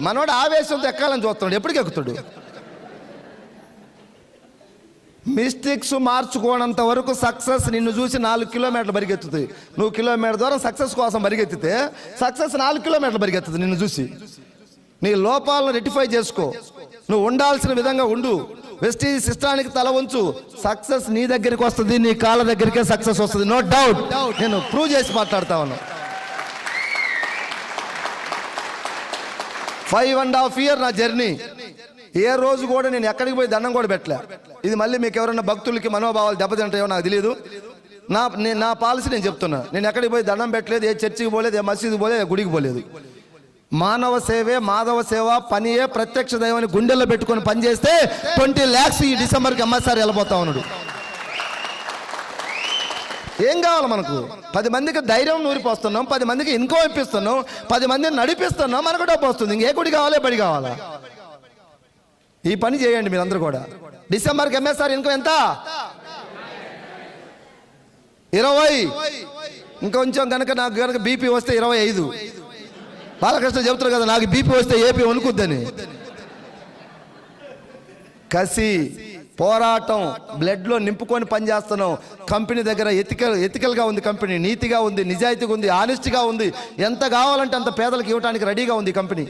మనోడు ఆవేశంతో ఎక్కాలని చూస్తున్నాడు, ఎప్పటికి ఎక్కుతాడు? మిస్టేక్స్ మార్చుకోనంత వరకు సక్సెస్ నిన్ను చూసి 4 కిలోమీటర్లు పరిగెత్తుతుంది. నువ్వు కిలోమీటర్ దూరం సక్సెస్ కోసం పరిగెత్తితే సక్సెస్ 4 కిలోమీటర్లు పరిగెత్తుతుంది నిన్ను చూసి. నీ లోపాలను రెక్టిఫై చేసుకో, నువ్వు ఉండాల్సిన విధంగా ఉండు, వెస్టీజ్ సిస్టానికి తల వంచు. సక్సెస్ నీ దగ్గరికి వస్తుంది, నీ కాళ్ళ దగ్గరికే సక్సెస్ వస్తుంది, నో డౌట్. నేను ప్రూవ్ చేసి మాట్లాడుతా ఉన్నాను. 5.5 years నా జర్నీ. ఏ రోజు కూడా నేను ఎక్కడికి పోయి దండం కూడా పెట్టలే. ఇది మళ్ళీ మీకు ఎవరైనా భక్తులకి మనోభావాలు దెబ్బతింటాయో నాకు తెలియదు. నా పాలసీ నేను చెప్తున్నా. నేను ఎక్కడికి పోయి దండం పెట్టలేదు, ఏ చర్చికి పోలేదు, ఏ మసీదుకి పోలేదు, ఏ గుడికి పోలేదు. మానవ సేవే మాధవ సేవ, పనియే ప్రత్యక్ష దైవాన్ని గుండెల్లో పెట్టుకొని పనిచేస్తే 20 lakhs ఈ డిసెంబర్కి ఎంఎస్ఆర్ వెళ్ళిపోతా ఉన్నాడు. ఏం కావాలి మనకు? 10 మందికి ధైర్యం నూరిపోస్తున్నాం, 10 మందికి ఇన్కమ్ ఇప్పిస్తున్నాం, 10 మందిని నడిపిస్తున్నాం, మనకు డబ్బు వస్తుంది. ఇంకే గుడి కావాలి, బడి కావాలా? ఈ పని చేయండి మీరందరూ కూడా. డిసెంబర్కి ఎంఎస్ఆర్ ఇన్కమ్ ఎంత? 20. ఇంకొంచెం కనుక నాకు కనుక బీపీ వస్తే 25. బాలకృష్ణ చెబుతారు కదా, నాకు బీపీ వస్తే ఏపీ వణుకుద్దని. కసి, పోరాటం బ్లడ్లో నింపుకొని పనిచేస్తున్నాం. కంపెనీ దగ్గర ఎథికల్గా ఉంది, కంపెనీ నీతిగా ఉంది, నిజాయితీగా ఉంది, ఆనెస్ట్గా ఉంది. ఎంత కావాలంటే అంత పేదలకు ఇవ్వడానికి రెడీగా ఉంది కంపెనీ.